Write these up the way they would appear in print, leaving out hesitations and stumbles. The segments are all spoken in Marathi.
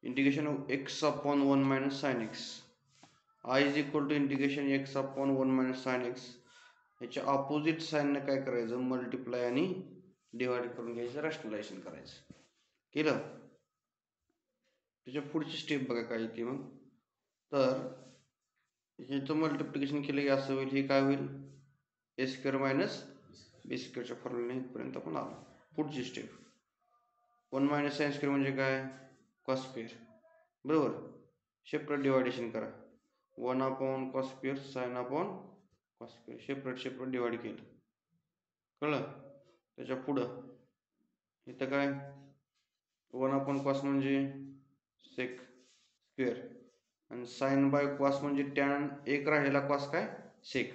Integration of x upon 1 minus sine x. I is equal to integration x upon 1 minus sine x. ह्याच्या ऑपोजिट साईनने काय करायचं, मल्टिप्लाय आणि डिवाइड करून घ्यायचं, रॅशनलायझेशन करायचं. केलं. त्याच्या पुढची स्टेप बघा काय ती मग. तर ह्याचं मल्टिप्लिकेशन केलं की असं होईल. हे काय होईल, ए स्क्वेअर मायनस बी स्क्वेअरच्या फॉर्म्युला इथपर्यंत आपण आलो. पुढची स्टेप 1 मायनस साइन स्क्वेअर म्हणजे काय, कॉस स्क्वेअर. बरोबर. सेपरेट डिवायडेशन करा. 1 upon cos square sine upon cos square. Separate divide केलं. कळलं. त्याच्या पुढं इथं काय 1 अपॉन कॉस म्हणजे सेक स्क्वेअर आणि साइन बाय कॉस म्हणजे टॅन एक राहिलेला कॉस काय सेक.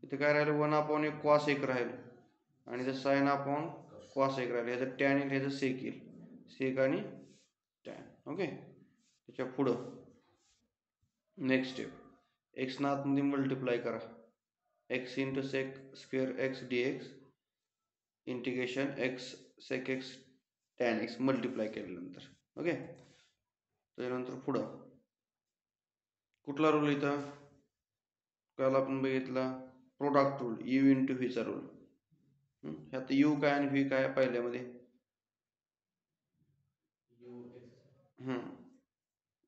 इथे काय राहिलं 1 अपॉन एक कॉस एक राहील आणि इथं साइन अपॉन कॉस एक राहील. ह्याचं टॅन येईल, ह्याचं सेक येईल. सेक आणि टॅन. ओके. त्याच्या पुढं नेक्स्ट स्टेप एक्स ना आतमध्ये मल्टिप्लाय करा. X into sec square X D X integration X sec X tan X multiply केल्यानंतर. ओके. त्याच्यानंतर पुढं कुठला रूल इथं काल आपण बघितला, प्रोडक्ट रूल, यू इंटू व्हीचा रूल. ह्यात यू काय आणि व्ही काय पहिल्यामध्ये,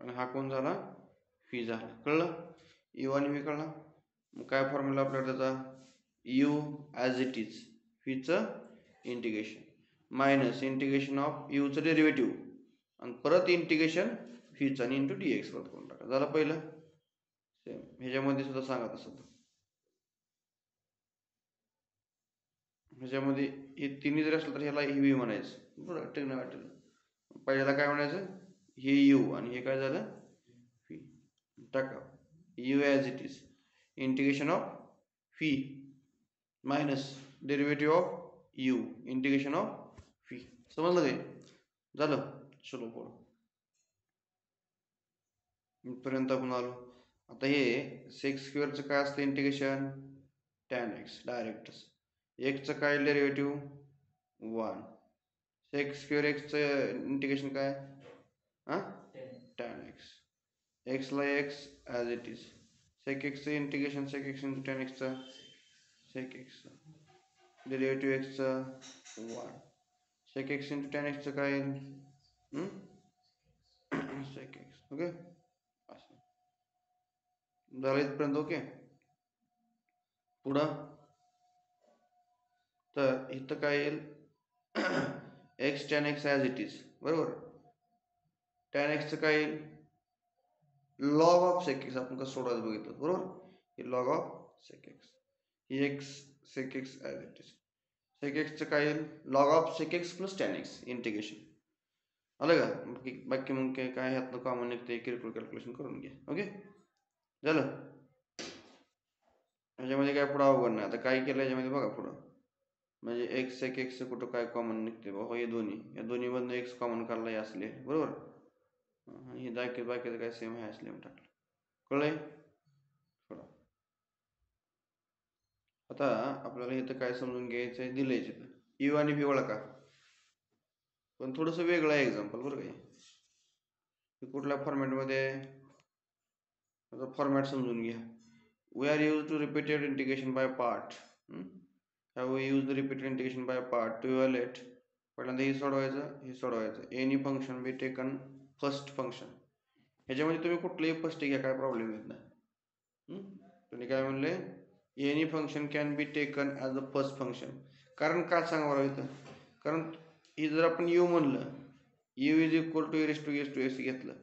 आणि हा कोण झाला, व्ही झाला. कळलं. यू आणि व्ही कळला. मग काय फॉर्म्युला आपल्याला त्याचा, यू ॲज इट इज, व्हीचं इंटिग्रेशन मायनस इंटिग्रेशन ऑफ यूचं डेरिव्हेटिव्ह आणि परत इंटिग्रेशन व्हीचं आणि इंटू डी एक्स परत करून टाका. झालं पहिलं. सेम ह्याच्यामध्ये सुद्धा सांगा तसं. ह्याच्यामध्ये हे तिन्ही जर असलं तर ह्याला व्ही म्हणायचं. बरं, टेक वाटेल. पहिल्याला काय म्हणायचं, हे यू आणि हे काय झालं व्ही. टाका you as it is integration of V minus derivative of you integration of V. समजलं काय. झालं. चलो पुढं इथपर्यंत आपण आलो. आता हे सेक्स स्क्वेअरचं काय असतं इंटिग्रेशन, टॅन एक्स डायरेक्टच. एक्सचं काय डेरिव्हेटिव्ह 1. सेक्स स्क्वेअर एक्सचं इंटिग्रेशन काय टॅन एक्स. एक्सला X as it is. Sec एक्सचं integration sec X into tan एक्सचं सेक एक्सचं डेरिव्हेटिव्ह एक्सचं 1. सेक एक्स इंटू टॅन एक्सचं काय सेक एक्स. ओके. असं झालं इथपर्यंत. ओके. पुढं तर इथं काय येईल, x tan x as it is. बरोबर. टॅन एक्सचं काय येईल, लॉग ऑफ सेक एक्स. आपण कसं सोडायचं बघितलं. बरोबर. हे लॉग ऑफ सेक एक्स, ही X sec X as it is. Sec एक्सचं काय येईल, log of sec X plus tan X integration. आलं का. बाकी मग काय ह्यातनं कॉमन निघते, किरकोळ कॅल्क्युलेशन करून घ्या. ओके. झालं. ह्याच्यामध्ये काय पुढं अवघड नाही. आता काय केलं ह्याच्यामध्ये बघा पुढं, म्हणजे एक्स सेक एक्स कुठं काय कॉमन निघते बाबा, हे दोन्ही, या दोन्हीमधनं एक्स कॉमन काढला हे असले. बरोबर. हे बाकीचं काय सेम आहे असले टाकलं. कळलंय. थोडं आता आपल्याला इथं काय समजून घ्यायचं आहे, दिलंय तिथं यू आणि व्ही ओळखा, पण थोडंसं वेगळं आहे एक्झाम्पल. बरं काय, कुठल्या फॉर्मॅटमध्ये, आता फॉर्मॅट समजून घ्या. We are use to repeated integration by part. We use the repeated integration by part to evaluate. पहिल्यांदा हे सोडवायचं. Any function be taken first function. ह्याच्यामध्ये तुम्ही कुठलंही फर्स्ट घ्या, काय प्रॉब्लेम येत नाही. तुम्ही काय म्हणले, any function can be taken as a first function. कारण काय सांगा बरं इथं, कारण हे जर आपण यू म्हणलं, u is equal to e raise to x घेतलं,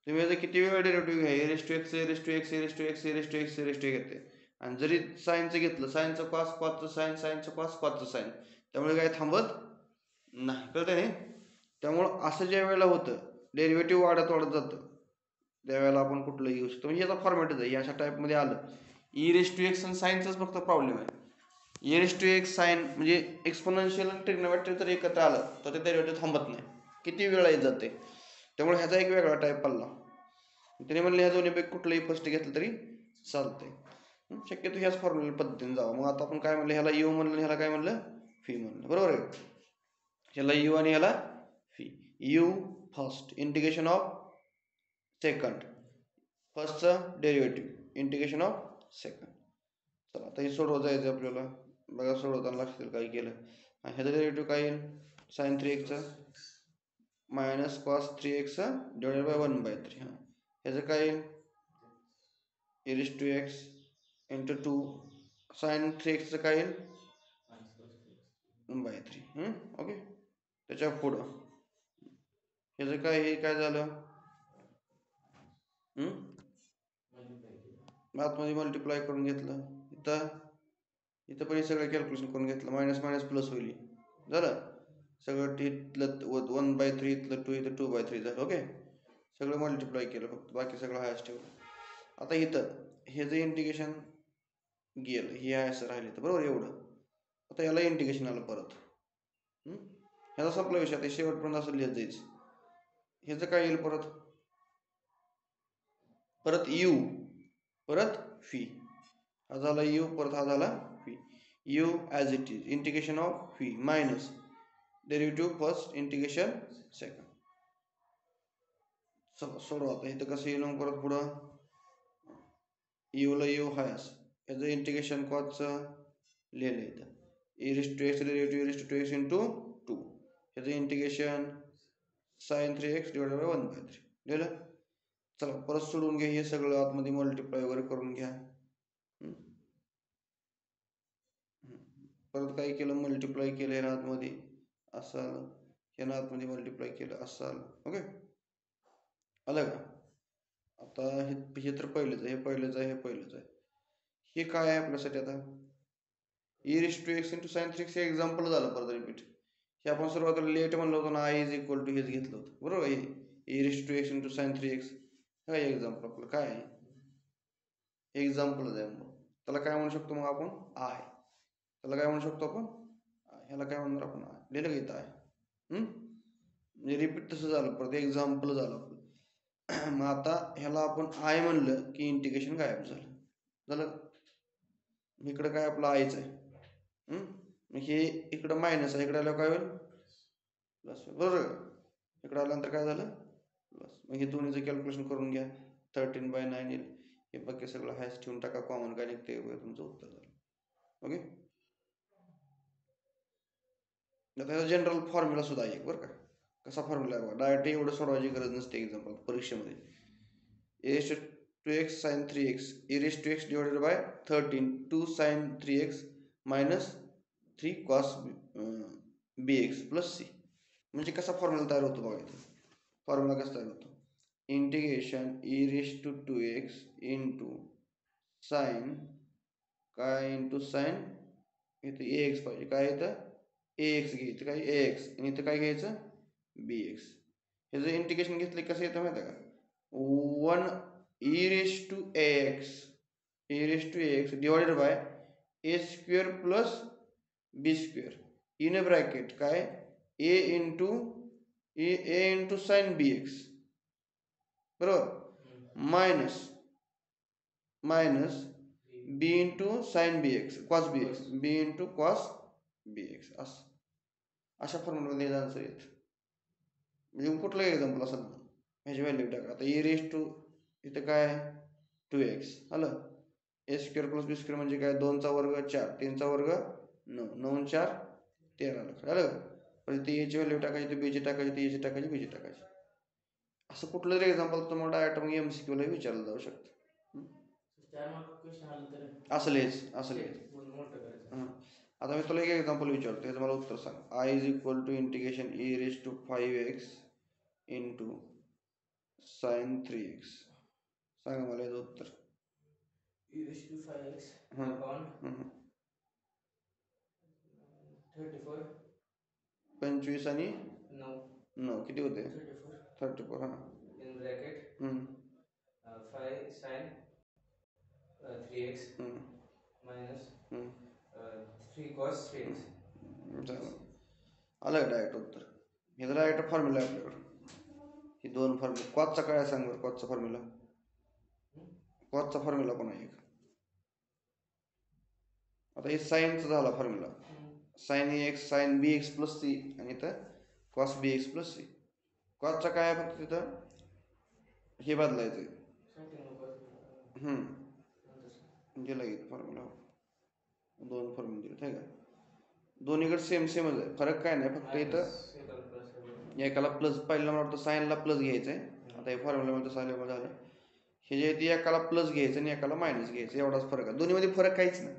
तुम्ही याचा किती वेळा डेरिव्हेटिव्ह घ्या, e raise to x e raise to x e raise to x e raise to x e raise to घेते. आणि जरी साईनचं घेतलं, साईनचं कॉस कॉसचं साईन साईनचं कॉस कॉसचं साईन, त्यामुळे काय थांबत नाही. कळतं नाही. त्यामुळं असं ज्या वेळेला होतं, डेरिव्हेटिव्ह वाढत जातं, त्यावेळेला आपण कुठलंही घेऊ शकतो. म्हणजे याचा फॉर्मॅटच आहे. अशा टाईपमध्ये आलं ई रेस टू एक्स आणि साईनचाच फक्त प्रॉब्लेम आहे. E raise to x sine म्हणजे एक्सपोनेन्शियल आणि ट्रिग्नोमेट्री जर एकत्र आलं तर ते डेरिव्हेटिव्ह थांबत नाही, किती वेळा येत जाते. त्यामुळे ह्याचा एक वेगळा टाईप पडला. त्याने म्हणले ह्या दोन्हीपैकी कुठलंही फर्स्ट घेतलं तरी चालतंय. शक्यतो ह्याच फॉर्म्युला पद्धतीने जावं. मग आता आपण काय म्हणलं, ह्याला यू म्हणलं, ह्याला काय म्हणलं व्ही म्हणलं. बरोबर आहे. ह्याला यू आणि ह्याला V. U first integration of second, फर्स्टचं डेरिव्हेटिव्ह इंटिग्रेशन ऑफ सेकंड. चला आता हे सोडवता येते आपल्याला. बघा सोडवताना लक्षात येईल काय केलं. ह्याचं डेरिव्हेटिव्ह काय येईल, sine 3x minus cos 3x divided by 1/3. हां ह्याचं काय येईल, e raised to x into 2 sin 3x काय येईल 1/3. ओके. त्याच्या पुढं ह्याचं काय, हे काय झालं, आतमध्ये मल्टिप्लाय करून घेतलं. इथं पण हे सगळं कॅल्क्युलेशन करून घेतलं. मायनस मायनस प्लस होईल झालं सगळं. इथलं 1/3 इथलं 2 इथं 2/3 झालं. ओके. सगळं मल्टिप्लाय केलं फक्त, बाकी सगळं हायच ठेवलं. आता इथं हे जे इंटिग्रेशन गेलं हे आहे असं राहिलं तर बरोबर एवढं. आता याला इंटिग्रेशन आलं परत. ह्याचा संपला विषय. आता शेवटपर्यंत असं लिहित जायचं. ह्याचं काय येईल परत, परत यू परत फी. हा झाला यू, परत हा झाला fee. You as it is integration of fee minus derivative first integration second. सोडवा आता. इथं कसं येईल मग परत पुढं, यूला यू हाय असं. ह्याचं इंटिग्रेशन कॉजचं लिहिलं इथं. e raised to x derivative e raised to 2x into 2. ह्याचं integration sin 3x divided by 1/3 लिहिलं. चला परत सोडून घ्या. हे सगळं आतमध्ये मल्टिप्लाय वगैरे करून घ्या. परत काय केलं, मल्टिप्लाय केलं ह्यानं आतमध्ये असं आलं, ह्यानं आतमध्ये मल्टिप्लाय केलं असं आलं. ओके आलं का. आता हे तर पहिलेच आहे, हे पहिलेच आहे, हे पहिलेच आहे. हे काय आहे आपल्यासाठी आता, e raised to x into sin 3x हे एक्झाम्पल झालं परत रिपीट. हे आपण सुरुवातीला लेट म्हणलं होतं ना, i इज इक्वल टू हेच घेतलं होतं बरोबर. हे e raised to x into sin 3x काय एक्झाम्पल आपलं काय आहे, एक्झाम्पलच आहे. मग त्याला काय म्हणू शकतो मग आपण, आय. त्याला काय म्हणू शकतो आपण, ह्याला काय म्हणणार आपण, आय. लिहिलं का इथं आहे. म्हणजे रिपीट तसं झालं परत, एक्झाम्पल झालं आपलं. मग आता ह्याला आपण आय म्हणलं की इंटिग्रेशन गायब झालं. इकडं काय आपलं आयच आहे. हे इकडं मायनस आहे, इकडे आल्यावर काय होईल प्लस, बरोबर. इकडे आल्यानंतर काय झालं प्लस. मग हे दोन्हीचं कॅल्क्युलेशन करून घ्या. 13/9 येईल. हे बाकी सगळं हायच ठेवून टाका, कॉमन काय निघते तुमचं उत्तर झालं. ओके. त्याचा जनरल फॉर्म्युला सुद्धा एक बरं का. कसा फॉर्म्युला आहे, डायरेक्ट एवढं सोडवायची गरज नसते एक्झाम्पल परीक्षेमध्ये. e raised to x sin 3x e raised to x divided by 13 2 sin 3x minus 3 cos bx plus c. म्हणजे कसा फॉर्म्युला तयार होतो बघा इथं. फॉर्म्युला कसा तयार होतो, integration e raised to 2x into sine काय इंटू साइन, इथं ax पाहिजे, काय इथं ax घ्यायचं, काय ax, आणि इथं काय घ्यायचं bx. ह्याचं इंटिग्रेशन घेतलं कसं येतं माहिती आहे का, 1 e raised to ax divided by a square plus b square in a bracket काय a into sin bx बरोबर minus b into sin bx cos bx b into cos bx असं अशा फॉर्म्युलामध्ये आन्सर येत. म्हणजे कुठलं एक्झाम्पल असेल ह्याची व्हॅल्यू टाका. आता e raised to इथं काय 2x आलं, a square plus b square म्हणजे काय 2चा वर्ग 4 3चा वर्ग 9 9 4 13 आलं का. पण इथे याची व्हॅल्यू टाकायची, इथे बीची टाकायची, इथे याची टाकायची, बीची टाकायची. असं कुठलं तरी एक्झाम्पल तुम्हाला डायरेक्ट मग MCQ ला विचारलं जाऊ शकतं. असं लिहायचं. आता मी तुला एक एक्झाम्पल विचारतो, त्याचं मला उत्तर सांग. i is equal to integration e raised to 5x into sine 3x. सांगा मला याचं उत्तर. e raised to 5x upon 34 25 आणि 9 किती होते 34 हां in bracket 5 sin 3x minus 3 cos 3x. आलं डायरेक्ट उत्तर. हे तर डायरेक्ट फॉर्म्युला आहे आपल्याकडं. ही दोन फॉर्म्युला. कॉजचा काय सांग बरं, कॉजचा फॉर्म्युला, कॉजचा फॉर्म्युला पण आहे एक. आता हे साईनचा झाला formula, sine x sine B x plus C आणि इथं कॉस बी एक्स प्लस सी. कॉसचा काय आहे फक्त तिथं हे बदलायचं. दिला इथं फॉर्म्युला, 2 फॉर्म्युला दिले आहे का, दोन्हीकडे सेमच आहे, फरक काय नाही, फक्त इथं एकाला प्लस, पहिला मला वाटतं साईनला प्लस घ्यायचं आहे. आता हे फॉर्म्युलामध्ये तसं आल्यामुळे झालं, हे जे ते एकाला प्लस घ्यायचं आणि एकाला मायनस घ्यायचं, एवढाच फरक आहे. दोन्हीमध्ये फरक काहीच नाही.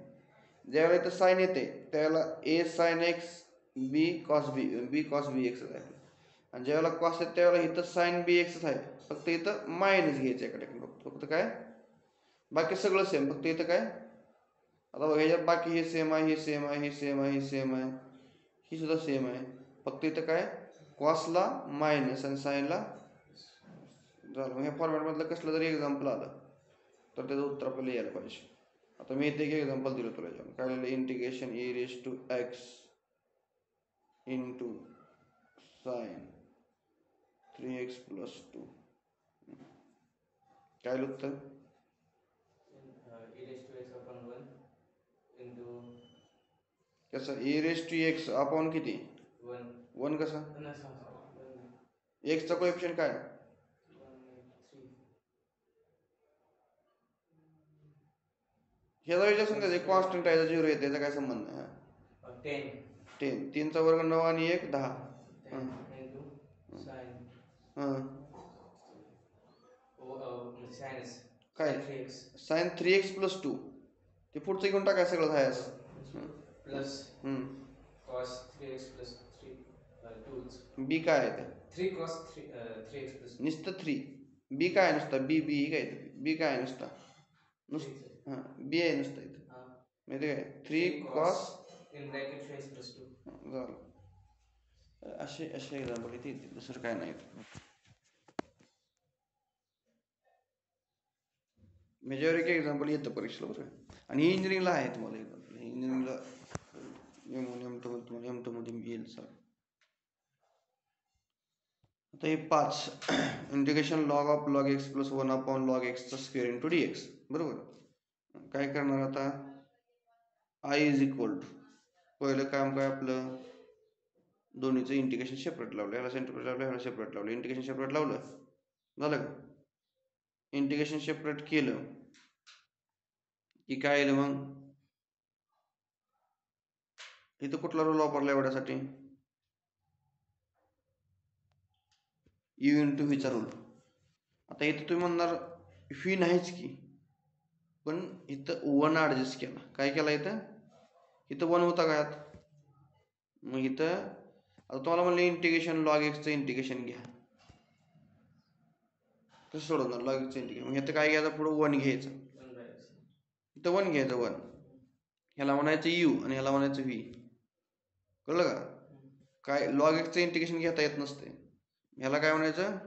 ज्यावेळेला इथं साईन येते त्यावेळेला A sine x B cos B x आहे, आणि ज्यावेळेला कॉस येते त्यावेळेला इथं साईन बी एक्स आहे, फक्त इथं मायनस घ्यायचं एका ठिकाणी, फक्त काय बाकी सगळं सेम, फक्त इथं काय आता बघा ह्याच्यात बाकी हे सेम आहे, हे सेम आहे, हे सेम आहे, हे सेम आहे, ही सुद्धा सेम आहे, फक्त इथं काय कॉसला मायनस आणि साईनला झालं. मग ह्या फॉर्मॅटमधलं कसलं जरी एक्झाम्पल आलं तर त्याचं उत्तर आपल्याला यायला पाहिजे. आता मी इथे एक एक्झाम्पल दिलं तुला, काय लिहिलं, integration e raise to x into sine 3x + 2, काय लिहिलं उत्तर, कसं e raise to x upon किती 1 कसं, एक्सचा कोएफिशियंट काय, ह्याचा विचार समजा कॉन्स्टंट आहे, 0 येते, त्याचा काय संबंध आहे, 10 3चा वर्ग 9 आणि 1 10, काय साइन 3x + 2, ते पुढचं घेऊन टाकाय सगळं हायस प्लस cos 3x + 3 बी काय आहे ते 3 cos 3x + नुसतं 3, बी काय नुसता बी काय बी काय नुसता हां बी आहे नुसतं इथं माहिती काय 3 cos in bracket 3x + 2 झालं. असे एक्झाम्पल येते, दुसरं काय नाही. मेजॉरिटी एक्झाम्पल येतं परीक्षेला बरं. आणि इंजिनिअरिंगला आहे तुम्हाला एक्झाम्पल, इंजिनिअरिंगला M2 मध्ये येईल सर. आता हे 5 integration log of log x + 1 upon log x चा स्क्वेअर इंटू dx, बरोबर. काय करणार आता, I = पहिलं काम काय आपलं, दोन्हीचं इंटिग्रेशन सेपरेट लावलं, ह्याला सेपरेट लावलं, ह्याला सेपरेट लावलं, इंटिग्रेशन सेपरेट लावलं, झालं का, इंटिग्रेशन सेपरेट केलं की काय येईल मग, इथं कुठला रूल वापरला एवढ्यासाठी, u × v चा रूल. आता इथं तुम्ही म्हणणार v नाहीच की, पण इथं 1 ॲडजस्ट केला, काय केला इथं 1 होता काय, मग इथं आता तुम्हाला म्हणलं इंटिग्रेशन log x चं इंटिग्रेशन घ्या, कसं सोडवणार log x चं इंटिग्रेशन, मग इथं काय घ्यायचं, पुढं 1 घ्यायचं, इथं 1 घ्यायचं 1, ह्याला म्हणायचं u आणि ह्याला म्हणायचं v, कळलं का, काय log x चं इंटिग्रेशन घेता येत नसते, ह्याला काय म्हणायचं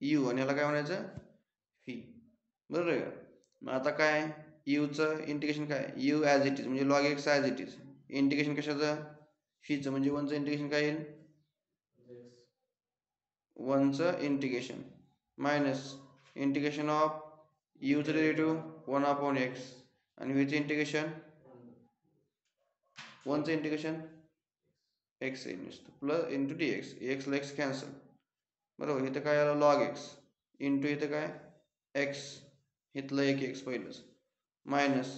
u आणि ह्याला काय म्हणायचं v, बरोबर आहे का. मग आता काय u चं इंटिग्रेशन काय, u ॲज इट इज म्हणजे log x as it is, integration कशाचं v चं म्हणजे 1 चं इंटिग्रेशन काय येईल, 1 चं integration minus integration of u चं डेरिव्हेटिव्ह 1 अपॉन x आणि v चं इंटिग्रेशन 1 चं इंटिग्रेशन x येईल नुसतं प्लस इंटू dx, x ला x कॅन्सल, बरोबर. इथं काय आलं log x इंटू इथं काय x, इथलं एक x पहिलंच, मायनस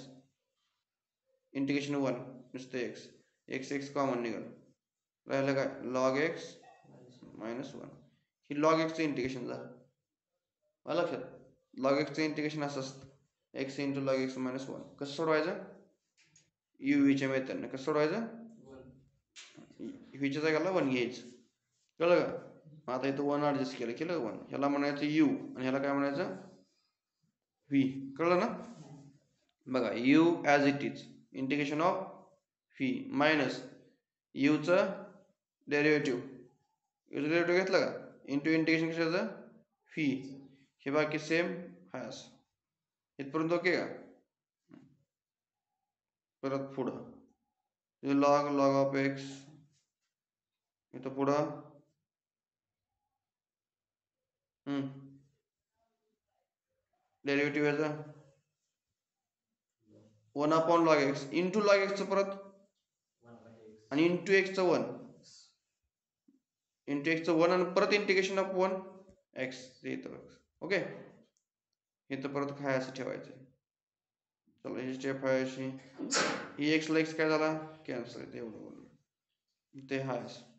इंटिग्रेशन 1 नुसतं x कॉमन निघालं, राहिलं काय log x - 1, ही log x चं इंटिग्रेशन झालं. मला लक्षात log x चं इंटिग्रेशन असं असतं, x × log x - 1. कसं सोडवायचं, u च्या मेथडनं कसं सोडवायचं, v च्या जागेला 1 घ्यायचं, कळलं का. आता इथं 1 ॲडजस्ट केलं 1, ह्याला म्हणायचं u आणि ह्याला काय म्हणायचं v, कळलं ना. बघा u as it is integration of v minus u चं डेरिव्हेटिव्ह घेतलं का इंटू इंटिग्रेशन कशाचं v, हे बाकी सेम आहे असं, इथपर्यंत ओके का. परत पुढं log ऑफ x, इथं पुढं डेरिव्हेटिव्ह याचं 1 upon log x into log x चं परत आणि इंटू x चं 1, इंटू एक्सचं 1 आणि परत इंटिग्रेशन ऑफ 1 एक्स इथं. ओके, इथं परत काय असं ठेवायचं. चला ही स्टेप आहे अशी, ही एक्सला एक्स काय झाला कॅन्सल, येते एवढं बोललो ते हाय असं.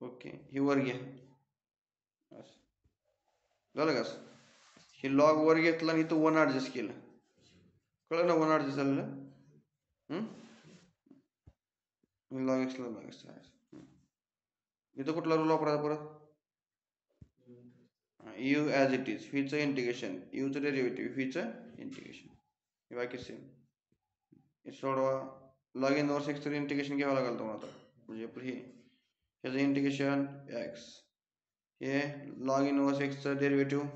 ओके, ही वर घ्या असं झालं का. असं हे लॉग वर घेतलं आणि इथं 1 ॲडजस्ट केलं, कळलं ना 1 ॲडजस्ट झालेलं. लॉग एक्सला लॉग एक्स इथं कुठला रूल वापरायचा परत, यू ॲज इट इज, व्हीचं इंटिग्रेशन, यूचं डेरिव्हेटिव्ह, व्हीचं इंटिग्रेशन, हे बाकी सेम. हे सोडवा, लॉग इनवर्स एक्सचं इंटिग्रेशन घ्यावं लागेल तुम्हाला आता, म्हणजे आपलं हे ह्याचं इंटिग्रेशन एक्स, हे लॉग इनवर्स एक्सचं डेरिव्हेटिव्ह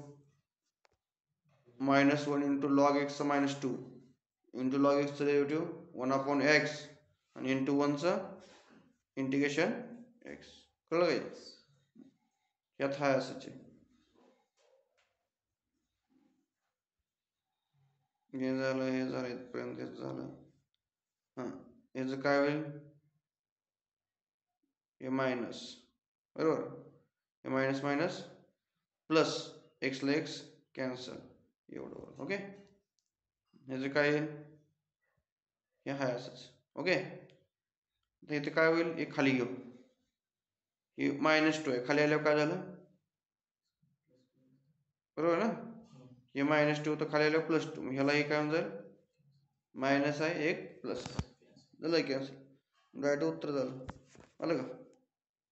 -1 इंटू लॉग एक्सचं -2 इंटू लॉग एक्सचं डेरिव्हेटिव्ह 1/x आणि इंटू 1चं इंटिग्रेशन एक्स. कळलं काय, यात हाय असंच आहे. हे झालं, हे झालं, इथपर्यंत हेच झालं. हां, ह्याचं काय होईल, हे मायनस, बरोबर, हे मायनस मायनस प्लस, एक्सला एक्स कॅन्सल, एवढं. ओके, ह्याचं काय येईल, हे हाय असंच. ओके, तर इथे काय होईल, हे खाली घेऊ, हे -2 आहे, खाली आल्यावर काय झालं, बरोबर ना, हे -2 तर खाली आल्यावर +2, ह्याला हे काय होऊन जाईल, मायनस आहे एक प्लस झालं कॅन्सल, डायरेक्ट उत्तर झालं. आलं का,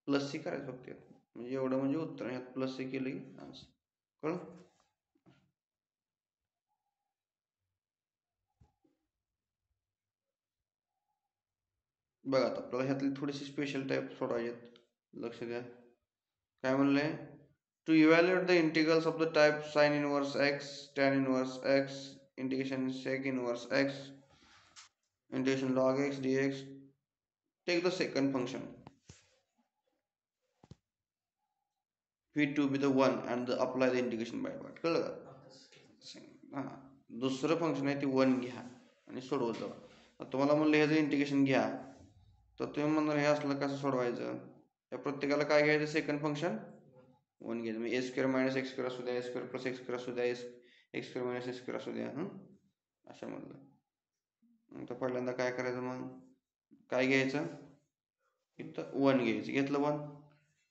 प्लस सी करायचं फक्त, म्हणजे एवढं म्हणजे उत्तर, ह्यात प्लस सी केलं की आन्सर. कळलं. बघा आता आपल्याला ह्यातली थोडीशी स्पेशल टाईप सोडवायचे, लक्ष द्या. काय म्हणलंय, to evaluate the integrals of the type sine inverse x, tan inverse x, integration sec inverse x, integration log x dx, take the second function v to be the 1 and apply the integration by part. कळलं का, हां, दुसरं फंक्शन आहे ते 1 घ्या आणि सोडवत जावा. तुम्हाला म्हणलं ह्याचं इंटिग्रेशन घ्या, तर तुम्ही म्हणणार हे असलं कसं सोडवायचं, या प्रत्येकाला काय घ्यायचं, सेकंड फंक्शन 1 घ्यायचं, म्हणजे a² - x² असू द्या, a² + x² असू द्या, x² - x² असू द्या, अशा म्हणलं. तर पहिल्यांदा काय करायचं, मग काय घ्यायचं, इथं 1 घ्यायचं, घेतलं 1,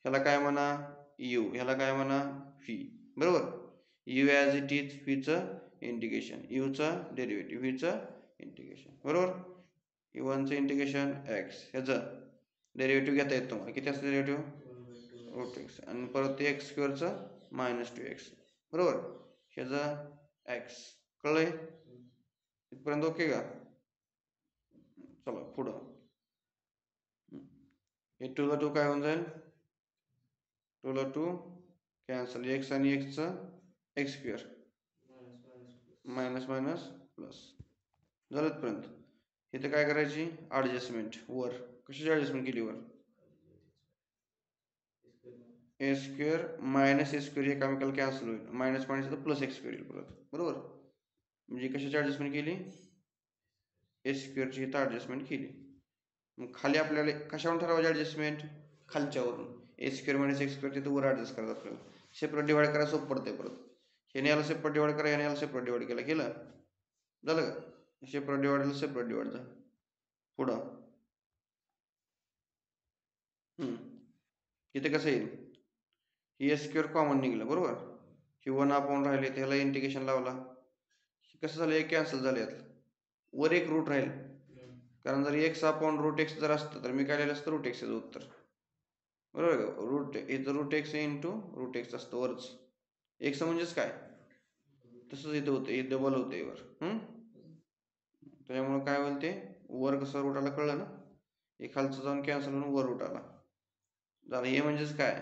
ह्याला काय म्हणा u, ह्याला काय म्हणा v, बरोबर, u ॲज इट इज, व्हीचं इंटिग्रेशन, यूचं डेरिव्हेटिव्ह, व्हीचं इंटिग्रेशन, बरोबर, u1चं इंटिग्रेशन x, ह्याचं डेरिव्हेटिव्ह घेता येत तुम्हाला, किती असतं डेरिव्हेटिव्ह, √x, आणि परत ते x²चं -2x, बरोबर, ह्याचं x. कळलंय इथपर्यंत, ओके का. चला पुढं, हे 2 ला 2 काय होऊन जाईल, 2 ला 2 कॅन्सल, x आणि xचं x², मायनस मायनस प्लस, झालं इथपर्यंत. इथं काय करायची, ॲडजस्टमेंट वर, कशाची ॲडजस्टमेंट केली वर, a² - a² हे एकामेकाला कॅन्सल होईल, मायनस मायनस तर प्लस x² येईल परत, बरोबर, म्हणजे कशाची ॲडजस्टमेंट केली, a² ची इथं ॲडजस्टमेंट केली. मग खाली आपल्याला कशावरून ठरवायची ॲडजस्टमेंट, खालच्यावरून, a² - x² तिथं वर ॲडजस्ट करायचं आपल्याला, सेपरेट डिवाइड करायला सोपं पडते. परत ह्याने याला सेपरेट डिवाइड करा, ह्याने याला सेपरेट डिवाइड केलं झालं का, सेपरेट डिवाइड सेपरेट डिवाइड झालं. पुढं इथे कसं येईल, ही a² कॉमन निघलं, बरोबर, ही 1 राहिले, त्याला इंटिग्रेशन लावला, कसं झालं, एक कॅन्सल झालं, यातलं वर एक रूट राहील, कारण जर x/√x जर असतं तर मी काय लिहिलं असतं, √x याचं उत्तर, बरोबर, इथं √x इंटू √x असतं वरच, x म्हणजेच काय, तसंच इथं होतं, हे डबल होते वर, त्याच्यामुळे काय होईल, ते वर कसं रूट आला कळलं ना, हे खालचं जाऊन कॅन्सल होऊन वर रूट आला झालं. हे म्हणजेच काय,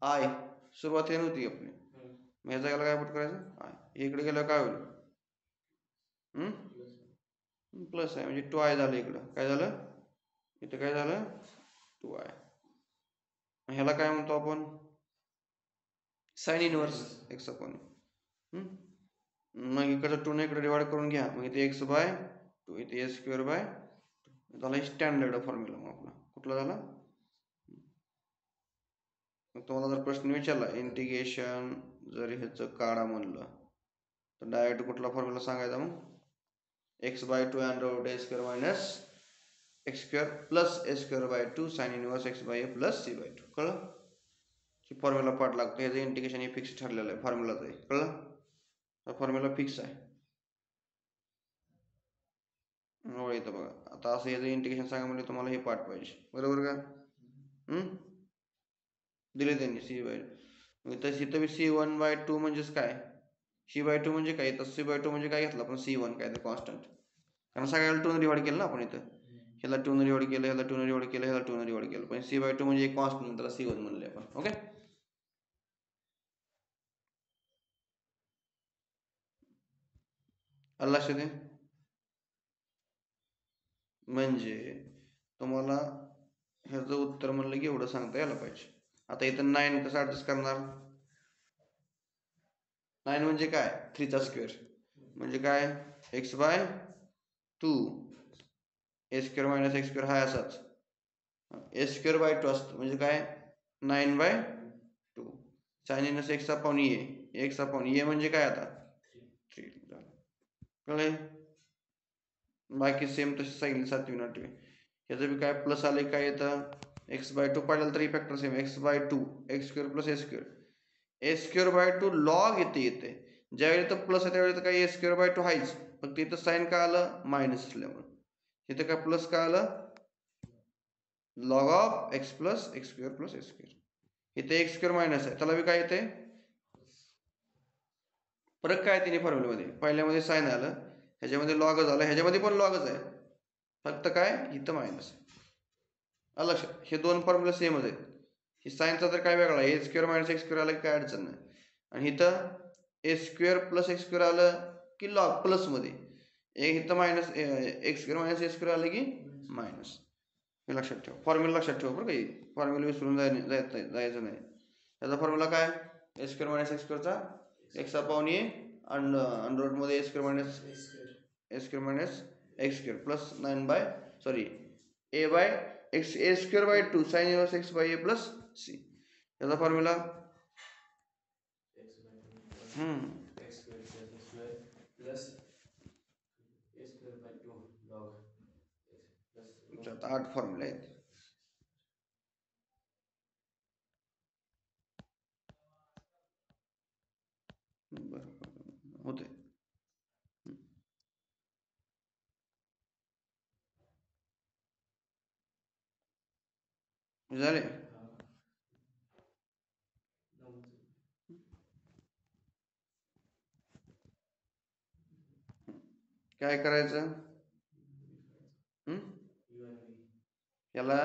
आय, सुरुवात हे नव्हती आपली, मग ह्या जागेला काय पुट करायचं, आय, इकडे गेल्यावर काय होईल, प्लस आहे, म्हणजे 2i झालं, इकडं काय झालं, इथं काय झालं, 2i. ह्याला काय म्हणतो आपण, साइन इनवर्स x/, मग इकडचं 2 इकडे डिवाइड करून घ्या, मग इथे x/2 इथे a² झाला स्टँडर्ड फॉर्म्युला. मग आपला कुठला झाला? मग तुम्हाला जर प्रश्न विचारला इंटिग्रेशन जर ह्याचं काढा म्हणलं तर डायरेक्ट कुठला फॉर्म्युला सांगायचा? मग x/2 √a² minus x² plus a² sin inverse x/a plus c/2. कळलं? ही फॉर्म्युला पाठ लागतो. ह्याचं इंटिग्रेशन हे फिक्स ठरलेलं आहे, फॉर्म्युलाच आहे. कळलं? हा फॉर्म्युला फिक्स आहे. हो येतं बघा. आता असं याचं इंटिग्रेशन सांगा म्हणजे तुम्हाला हे पाठ पाहिजे, बरोबर का? दिले त्यांनी c/2. इथं c1/2 म्हणजेच काय? c/2 म्हणजे काय? तर c/2 म्हणजे काय घेतलं आपण? c1 काय तर कॉन्स्टंट. कारण सगळ्याला 2 ने डिवाइड केलं ना आपण इथं. ह्याला 2 ने डिवाइड केलं, ह्याला 2 ने डिवाइड केलं, ह्याला 2 ने डिवाइड केलं. पण c/2 म्हणजे एक कॉन्स्टंट, त्याला c1 म्हणले आपण. ओके? लक्षात आहे? म्हणजे तुम्हाला ह्याचं उत्तर म्हणलं की एवढं सांगता यायला पाहिजे. आता इथं 9 कसं ऍडजस्ट करणार? 9 म्हणजे काय? 3² म्हणजे काय? x/2 a² मायनस x² हा असाच a²/2 असतं म्हणजे काय? 9/2 sin इनवर्स x/a म्हणजे काय? आता 3 कळले? बाकी सेम तशी सांगितली 7वी 8वी. ह्याचं बी काय प्लस आले काय येतं? x/2 पाहिलं तर factor same x/2 x² plus a²/2 log येते. ज्यावेळी तर प्लस आहे त्यावेळी तर काही a²/2 आहेच, फक्त इथं साईन का आलं? मायनस असल्यामुळे. इथं काय प्लस का आलं? Log of x plus x² plus a². इथे x² मायनस आहे, त्याला बी काय येते? फरक काय तिन्ही फॉर्म्युल्यामध्ये? पहिल्यामध्ये साईन आलं, ह्याच्यामध्ये लॉगच आलं, ह्याच्यामध्ये पण लॉगच आहे, फक्त काय इथं मायनस आहे. लक्षात? हे दोन फॉर्म्युला सेमच आहेत. ही साईनचा तर काय वेगळा आहे, a² मायनस x² आलं की काय अडचण नाही. आणि इथं a² प्लस x² आलं की लॉग प्लस मध्ये, इथं मायनस x² मायनस a² आलं की मायनस. हे लक्षात ठेवा, फॉर्म्युला लक्षात ठेवा बरं. काही फॉर्म्युला विसरून जायचं नाही. त्याचा फॉर्म्युला काय? a² मायनस x² चा x/a अंडर रूट मध्ये a² minus x² plus a/2 sin inverse x/a plus c. याचा फॉर्म्युला आता 8 फॉर्म्युला आहेत. होते झाले. काय करायचं? याला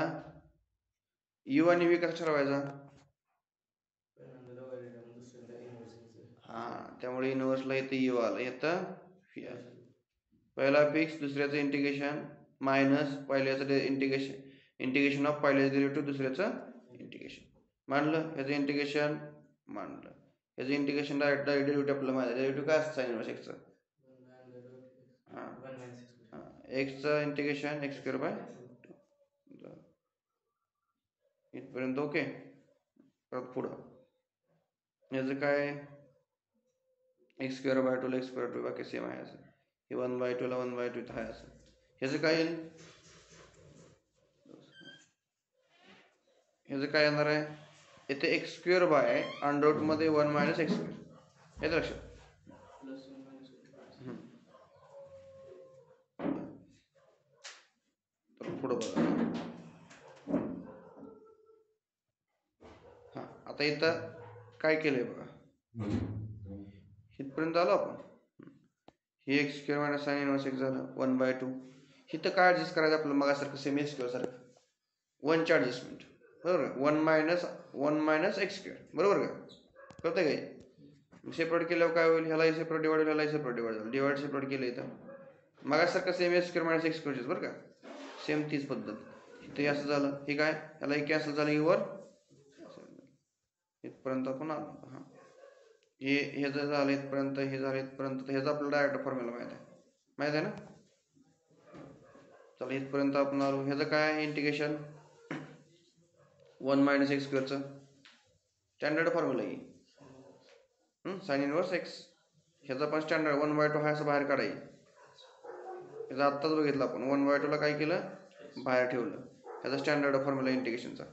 u आणि v कसा ठरवायचा? हा, त्यामुळे इनवर्सला इथं u आलं, येतं v आलं. पहिला फिक्स, दुसऱ्याचं इंटिग्रेशन मायनस पहिल्याचं इंटिग्रेशन ऑफ पहिल्याचं डेरिव्हेटिव्ह दुसऱ्याचं इंटिग्रेशन मानलं. याचं इंटिग्रेशन मानलं. याचं इंटिग्रेशन डायरेक्ट डेरिव्हेटिव्ह आपलं माहिती, डेरिव्हेटिव्ह काय असतं साइन इनवर्स एक्सचं? एक्सचं इंटिग्रेशन x²/2 इथपर्यंत. ओके. परत पुढं याचं काय? x²/2 ला x²/2 बाकी सेम आहे असं. हे 1/2 ला 1/2 इथं आहे असं. ह्याचं काय येईल? ह्याचं काय येणार आहे? इथे x²/√ मध्ये 1 मायनस x². येतं लक्षात? तर पुढं बघा. हा, आता इथं काय केलंय बघा, इथपर्यंत आलो आपण. हे x² minus sign inverse x झालं 1/2. इथं काय ऍडजस्ट करायचं आपलं मगासारखं सेम x² सारखं 1 ची ऍडजस्टमेंट, बरोबर का? 1 मायनस x², बरोबर का? कळतंय काय? सेपरेट केल्यावर काय होईल? ह्यालाही सेपरेट डिवाइड, ह्यालाही सेपरेट डिवाइड झालं, डिवाइड सेपरेट केलं इथं मगासारखं सेम x² मायनस x², बरं का? सेम तीच पद्धत. इथे असं झालं, हे काय? ह्यालाही कॅन्सल झालं, वर इथपर्यंत आपण आलो. हा, हे जर झालं इथपर्यंत, हे झालं इथपर्यंत, तर ह्याचा आपल्याला डायरेक्ट फॉर्म्युला माहित आहे ना. चला इथपर्यंत आपण आलो. ह्याचं काय आहे इंटिग्रेशन 1 - x² स्टँडर्ड फॉर्म्युला आहे साइन इनवर्स x. ह्याचा पण स्टँडर्ड 1/2 हा असं बाहेर काढायचं. ह्याचा आत्ताच बघितलं आपण 1/2 ला काय केलं, बाहेर ठेवलं. ह्याचा स्टँडर्ड फॉर्म्युला इंटिग्रेशनचा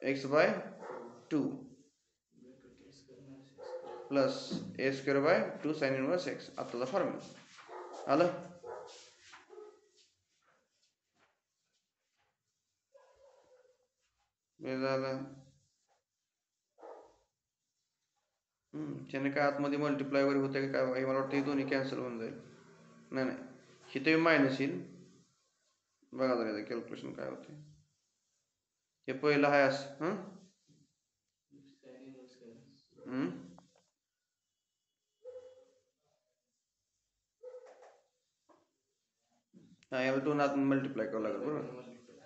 x/2 plus a²/2 sine inverse x. आत्ताचा फॉर्म्युला आलं. हे झालं. त्याने काय आतमध्ये मल्टिप्लाय वगैरे होते का काय, मला वाटतं हे दोन्ही कॅन्सल होऊन जाईल. नाही इथे मायनस येईल. बघा जरा कॅल्क्युलेशन काय होते. हे पहिलं आहे असं याला 2 आत मल्टिप्लाय करावं लागेल बरोबर.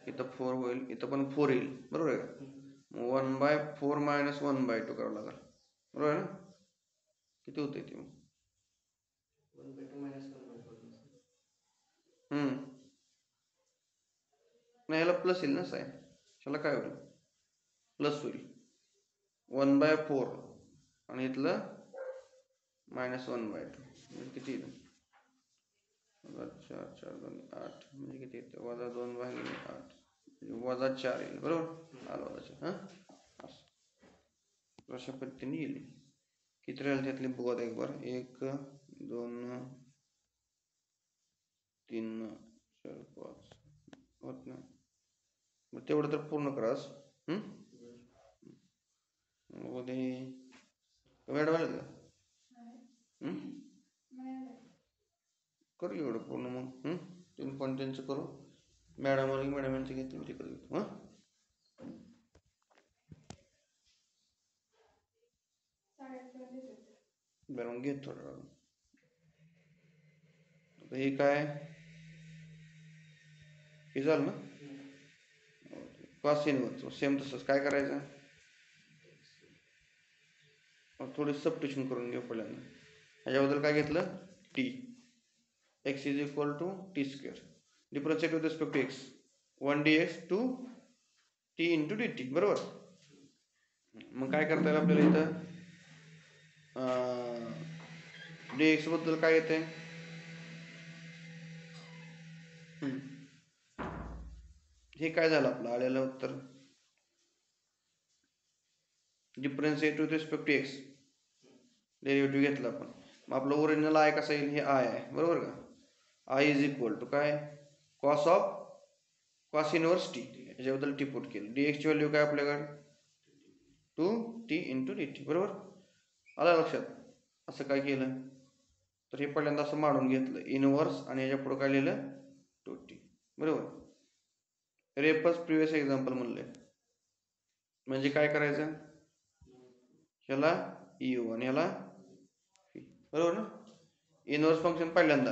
इथं 4 होईल, इथं पण 4 येईल बरोबर आहे का. 1/4 - 1/2 करावं लागेल बरोबर आहे ना. किती होते ते नाही, याला प्लस येईल ना साईन. ह्याला काय होईल, प्लस होईल 1/4 आणि इथलं -1/2 म्हणजे किती येईल 4 4 2 8 म्हणजे किती येते -2/8 म्हणजे -4 येईल बरोबर. आलं असं अशा पद्धतीने येईल. किती राहील त्यातले बघा एक बार 1 2 3 4 5 होत नाही मग तेवढं तर पूर्ण करास. वेळ वाढेल का करू एवढं पूर्ण मग 3 पॉईंट त्यांचं करू. मॅडमांचं घेतलं ते करू बरं मग घेत थोडं. हे काय हे झालं ना कॉस इनवर्स. सेम तसंच काय करायचं, थोडी सबस्टिट्यूशन करून घेऊ पहिल्यांदा. ह्याच्याबद्दल काय घेतलं t x = t². Differentiate with respect to x 1 dx 2 t × dt बरोबर. मग काय करता येईल आपल्याला इथं dx बद्दल काय येते हे काय झालं आपलं आलेलं उत्तर. Differentiate with respect to x derivative घेतलं आपण. मग आपलं ओरिजिनल आय कसं येईल, हे आय आहे बरोबर का. आय = काय कॉस इनवर्स t. याच्याबद्दल टी पुट केलं. dx ची व्हॅल्यू काय आपल्याकडे 2t × dt बरोबर. आलं लक्षात. असं काय केलं तर हे पहिल्यांदा असं मांडून घेतलं इनवर्स आणि याच्या पुढे काय लिहिलं 2t बरोबर. रेफरन्स प्रिव्हियस एक्झाम्पल म्हणले म्हणजे काय करायचं, ह्याला u आणि ह्याला v बरोबर ना. इनवर्स फंक्शन पहिल्यांदा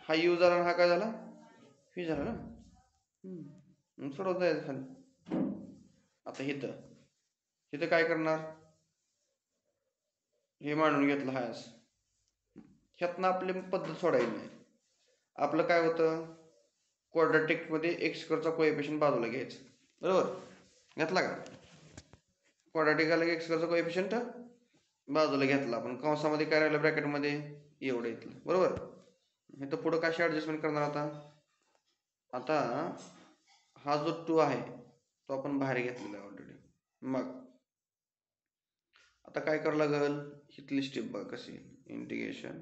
हा u झाला आणि हा काय झाला v झाला ना. सोडवत जायचं खाली. आता इथं काय करणार, हे मांडून घेतलं हा असं. ह्यातनं आपली पद्धत सोडायची नाही. आपलं काय होतं क्वाड्रॅटिक मध्ये x² चा कोएफिशियंट बाजूला घ्यायचं बरोबर. घेतला का क्वाड्रॅटिक आला की x² चा कोएफिशियंट बाजूला घेतला आपण. कंसामध्ये काय राहिलं ब्रॅकेटमध्ये एवढं इथलं बरोबर. हे तर पुढं कशी ॲडजस्टमेंट करणार आता हा जो 2 आहे तो आपण बाहेर घेतलेला आहे ऑलरेडी. मग आता काय करावं लागेल, इथली स्टेप बघा कशी इंटिग्रेशन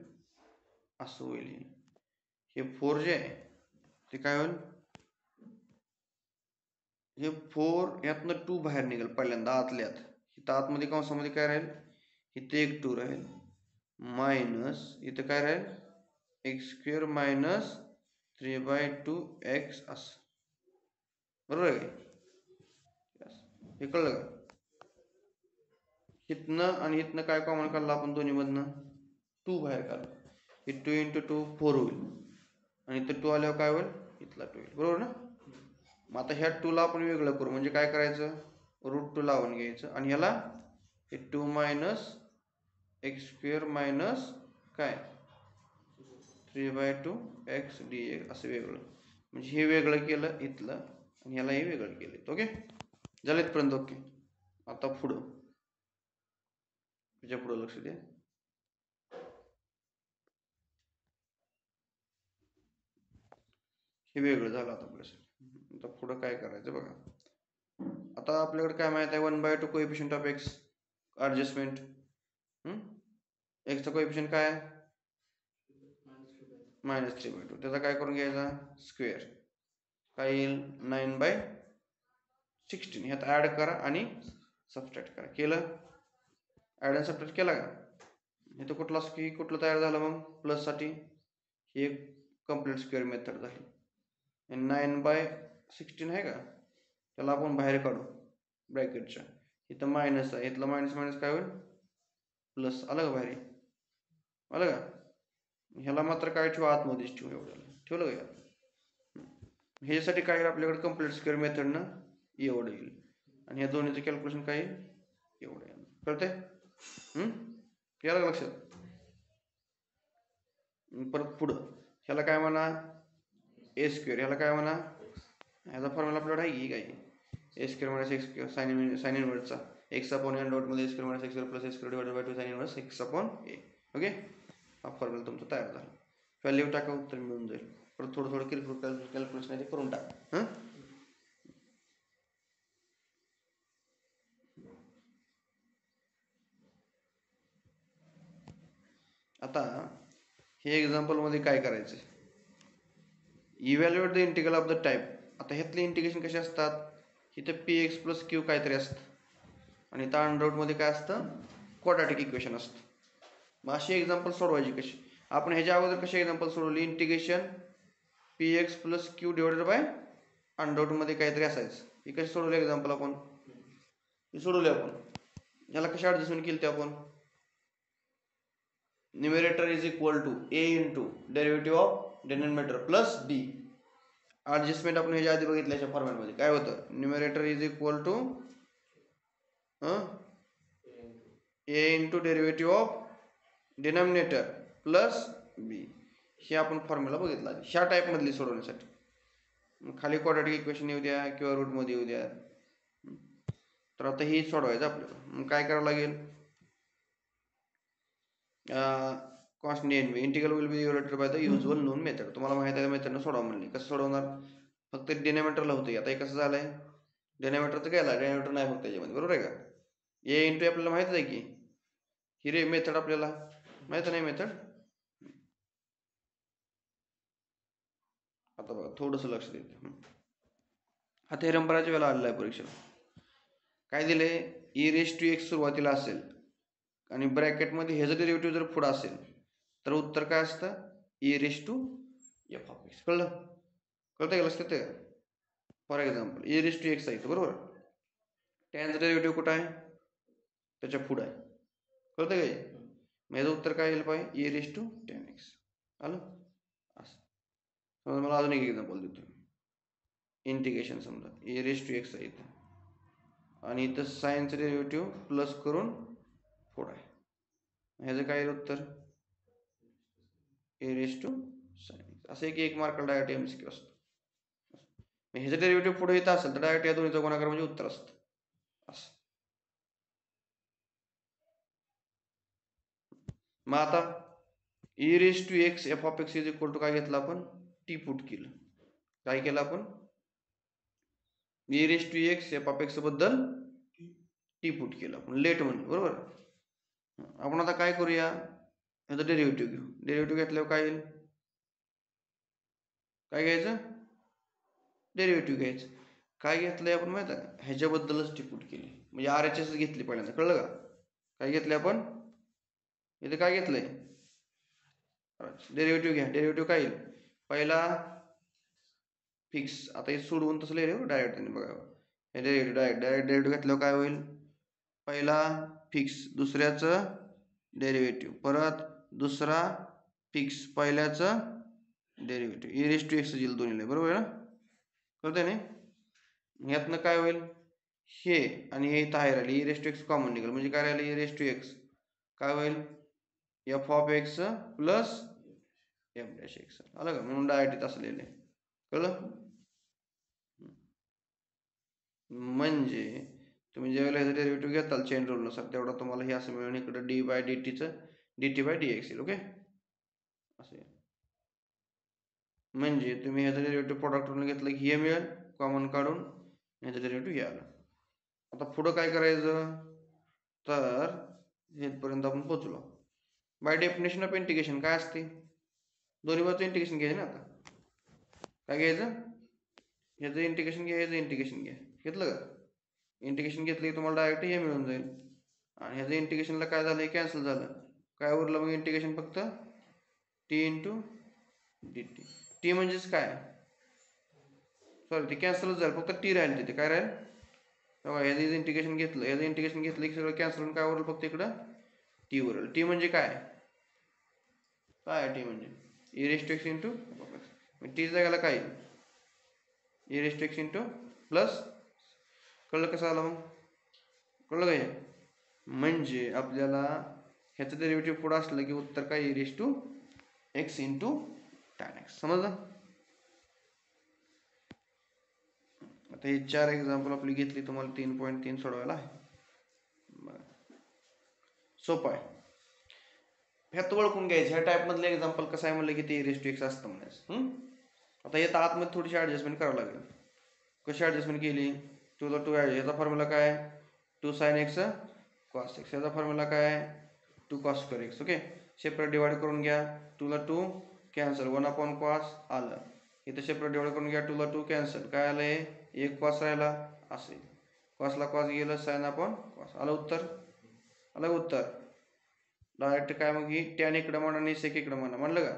असं होईल. हे 4 जे आहे ते काय होईल, हे 4 यातनं 2 बाहेर निघेल पहिल्यांदा आतल्यात. इथं आतमध्ये कंसामध्ये काय राहील, इथे एक 2 राहील मायनस इथं काय राहील x² - 3/2x असं बरोबर आहे. हे कळलं का. इथनं आणि इथनं काय कॉमन काढलं आपण दोन्ही मधनं 2 बाहेर काढलं. हे 2 × 2 4 होईल आणि इथं 2 आल्यावर काय होईल इथला 2 येईल बरोबर ना. मग आता ह्या 2 ला आपण वेगळं करू म्हणजे काय करायचं √2 लावून घ्यायचं आणि ह्याला हे 2 मायनस एक्स स्क्वेअर मायनस काय 3/2 एक्स dx असं वेगळं. म्हणजे हे वेगळं केलं इथलं आणि ह्याला हे वेगळं केलं. ओके झालं इथपर्यंत. ओके आता पुढं तुझ्या पुढं लक्ष दे. हे वेगळं झालं आता आपल्यासाठी. आता पुढं काय करायचं बघा. आता आपल्याकडे काय माहित आहे 1/2 कोएफिशियंट ऑफ एक्स ॲडजस्टमेंट. एक्सचा कोएफिशियंट काय -3/2. त्याचा काय करून घ्यायचा स्क्वेअर. काय येईल 9/16. ह्यात ॲड करा आणि सबट्रॅक्ट करा. केलं ॲड आणि सबट्रॅक्ट केला का. इथं कुठलं तयार झालं मग प्लससाठी. ही एक कम्प्लीट स्क्वेअर मेथड झाली. 9/16 आहे का त्याला आपण बाहेर काढू ब्रॅकेटच्या. इथं मायनस आहे. इथलं मायनस मायनस काय होईल प्लस. आलं का बाहेर आलं का. ह्याला मात्र काय ठेवू आतमध्येच ठेवू. एवढ्याला ठेवलं का. ह्याच्यासाठी काय आपल्याकडे कम्प्लीट स्क्वेअर मेथडनं एवढं येईल आणि ह्या दोन्हीचं कॅल्क्युलेशन काय येईल एवढं येईल. कळतंय याला लक्षात. परत पुढं ह्याला काय म्हणा ए स्क्वेअर. ह्याला काय म्हणा ह्याचा फॉर्म्युला आपल्याकडे आहे की काय a square minus x square sine इनवर्सचा एक्स अपॉन एन डॉट मध्ये a square minus x square plus a square divided by 2 sine inverse x upon a. Okay हा फॉर्म्युला तुमचा तयार झाला. व्हॅल्यू टाका उत्तर मिळून जाईल. परत थोडं किरकोळ कॅल्क्युलेशन आहे ते करून टाका. आता हे एक्झाम्पल मध्ये काय करायचं evaluate the integral of the type. आता ह्यातले इंटिग्रेशन कसे असतात इथं px प्लस क्यू काहीतरी असतं आणि इथं अंडररूट मध्ये काय असतं क्वाड्रॅटिक इक्वेशन असतं. मग अशी एक्झाम्पल सोडवायची कशी. आपण ह्याच्या अगोदर कशी एक्झाम्पल सोडवली integration px plus Q divided by under root मध्ये काहीतरी असायचं. हे कशी सोडवली एक्झाम्पल आपण सोडवली. आपण याला कशी ॲडजस्टमेंट केली ते आपण numerator is equal to a into derivative of denominator plus d. Adjustment आपण ह्याच्या आधी बघितल्याच्या फॉर्मॅटमध्ये काय होतं numerator is equal to a into derivative of denominator plus b. हे आपण फॉर्म्युला बघितला ह्या टाईपमधली सोडवण्यासाठी. खाली क्वाड्रॅटिक इक्वेशन येऊ द्या किंवा रूटमध्ये येऊ द्या. तर आता हे सोडवायचं आपल्याला. मग काय करावं लागेल constant integral will be evaluated by the usual non method. तुम्हाला माहिती आहे मेथडनं सोडवा म्हणली. कसं सोडवणार फक्त डिनॉमिनेटरला होतं. आता हे कसं झालंय डिनॉमिनेटरचं काय झालं डिनॉमिनेटर नाही फक्त त्याच्यामध्ये बरोबर आहे का. ए इंटू आपल्याला माहितीच आहे की ही रे मेथड आपल्याला माहित नाही मेथड. आता बघा थोडंसं लक्ष देते. हा थेरम बऱ्याच वेळेला आलेला आहे परीक्षेला. काय दिले ई रेस टू एक्स सुरुवातीला असेल आणि ब्रॅकेटमध्ये ह्याचं डेरिव्हेटिव्ह जर पुढं असेल तर उत्तर काय असतं e raise to f of x. कळतं का लक्षात येतं का. For example e raise to x आहे बरोबर. टॅनचं डेरिव्हेटिव्ह कुठं आहे त्याच्या पुढं आहे. कळतं का. मग याचं उत्तर काय येईल पाहिजे e raise to tan x. आलं असं. समजा मला अजून एक एक्झाम्पल देतो. इंटिग्रेशन समजा ए रेस टू एक्स आहे इथं आणि इथं सायन्सचं डेरिव्हेटिव्ह प्लस करून पुढं आहे. ह्याचं काय येईल उत्तर ए रेस टू सायन्स. असं एक मार्कला डायरेक्ट MCQ असतं. ह्याचं डेरिव्हेटिव्ह पुढे येत असेल तर डायरेक्ट या दोन्हीचा गुणाकार म्हणजे उत्तर असतं असं. मग आता e raise to x f of x is equal to काय घेतलं आपण टी पुट केलं. काय केलं आपण e raise to x f of x बद्दल टी पुट केलं आपण लेट म्हणजे बरोबर. आपण आता काय करूया ह्याचं डेरिव्हेटिव्ह घेऊ. डेरिव्हेटिव्ह घेतल्यावर काय येईल काय घ्यायचं डेरिव्हेटिव्ह घ्यायचं. काय घेतलंय आपण माहिती आहे ह्याच्याबद्दलच टी पुट केली म्हणजे RHS घेतली पहिल्यांदा. कळलं का. काय घेतले आपण इथे काय घेतलंय डेरिव्हेटिव्ह घ्या. डेरिव्हेटिव्ह काय येईल पहिला फिक्स. आता हे सोडवून तसं लिहिलं डायरेक्ट त्यांनी बघा हे डेरिव्हेटिव्ह डायरेक्ट डेरिव्हेटिव्ह घेतल्यावर काय होईल पहिला फिक्स दुसऱ्याचं डेरिव्हेटिव्ह परत दुसरा फिक्स पहिल्याचं derivative e raise to x येईल दोन्हीला बरोबर आहे ना. कळतंय नाही. ह्यातनं काय होईल हे आणि हे इथं आहे राहिली e raise to x common निघेल म्हणजे काय राहिलं ई रेस टू एक्स काय होईल F of x plus F dash x आलं का म्हणून डायरेक्ट असं लिहिले कळलं म्हणजे तुम्ही ज्यावेळेला ह्याचं डेरिव्हेटिव्ह घेताल चेन रूलनुसार तेवढा तुम्हाला हे असं मिळून इकडं डी बाय डी टीचं d t by d x okay ओके असं म्हणजे तुम्ही ह्याचं डेरिव्हेटिव्ह प्रोडक्टवरून घेतलं की हे मिळेल कॉमन काढून ह्याचं डेरिव्हेटिव्ह हे आलं आता पुढं काय करायचं तर इथपर्यंत आपण पोचलो बाय डेफिनेशन ऑफ इंटिग्रेशन काय असते दोन्ही बाजू इंटिग्रेशन घ्यायचं ना आता काय घ्यायचं ह्याचं इंटिग्रेशन घ्या ह्याचं इंटिग्रेशन घ्या घेतलं का इंटिग्रेशन घेतलं की तुम्हाला डायरेक्ट हे मिळून जाईल आणि ह्याचं इंटिग्रेशनला काय झालं कॅन्सल झालं काय उरलं मग इंटिग्रेशन फक्त T into D T T म्हणजेच काय सॉरी ते कॅन्सलच झालं फक्त टी राहील तिथे काय राहील बघा ह्याचं इंटिग्रेशन घेतलं की सगळं कॅन्सल होऊन काय उरलं फक्त इकडं टी उरल टी म्हणजे काय टी म्हणजे e raise to x into t जागाला काय e raise to x into plus कळलं कसं आलं मग कळलं काय म्हणजे आपल्याला ह्याचं डेरिव्हेटिव्ह पुढं असलं की उत्तर काय e raise to x into tan x समजलं आता हे 4 एक्झाम्पल आपली घेतली तुम्हाला 3.3 सोडवायला आहे सोपं आहे ह्यात ओळखून घ्यायचं ह्या टाईपमधलं एक्झाम्पल कसं आहे म्हणलं की ते रेस टू एक्स असतं म्हणायचं आता येतं आतमध्ये थोडीशी ॲडजस्टमेंट करावं लागेल कशी ॲडजस्टमेंट केली 2 याचा फॉर्म्युला काय 2 sin x cos x याचा फॉर्म्युला काय 2 cos square x okay separate divide करून घ्या 2 ला 2 कॅन्सल 1/cos आलं इथं सेपरेट डिवाइड करून घ्या 2 ला 2 कॅन्सल काय आलंय 1 cos राहिला असेल cosला cos गेलं sin/cos आलं उत्तर डायरेक्ट काय मग ही tan इकडं म्हणा आणि sec इकडं म्हणा म्हणलं का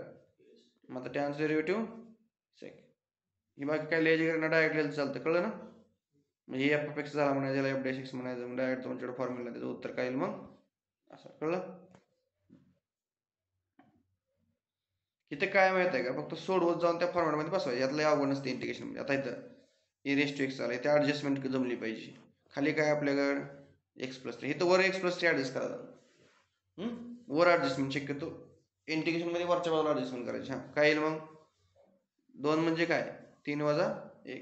मग आता टॅनचं डेरिव्हेटिव्ह sec ही बाकी काय लिहायची गरज नाही डायरेक्ट लिहायचं चालतं कळलं ना म्हणजे एफ ऑफ एक्स झाला म्हणायचं याला एफ डॅश एक्स म्हणायचं मग डायरेक्ट तुमच्याकडे फॉर्म्युला त्याचं उत्तर काय येईल मग असं कळलं इथे काय माहित आहे का फक्त सोडवत जाऊन त्या फॉर्मॅटमध्ये बसवायचं यातलं अवघड नसते इंटिग्रेशन मध्ये आता इथं ई रेस टू एक्स आलं त्या ॲडजस्टमेंट जमली पाहिजे खाली काय आपल्याकडं एक्स प्लस थ्री इथं वर एक्स प्लस थ्री ॲडजस्ट करायचं वर ॲडजस्टमेंट शक्यतो इंटिग्रेशन मध्ये वरच्या बाजूला ॲडजस्टमेंट करायची हां काय येईल मग 2 म्हणजे काय 3 वजा 1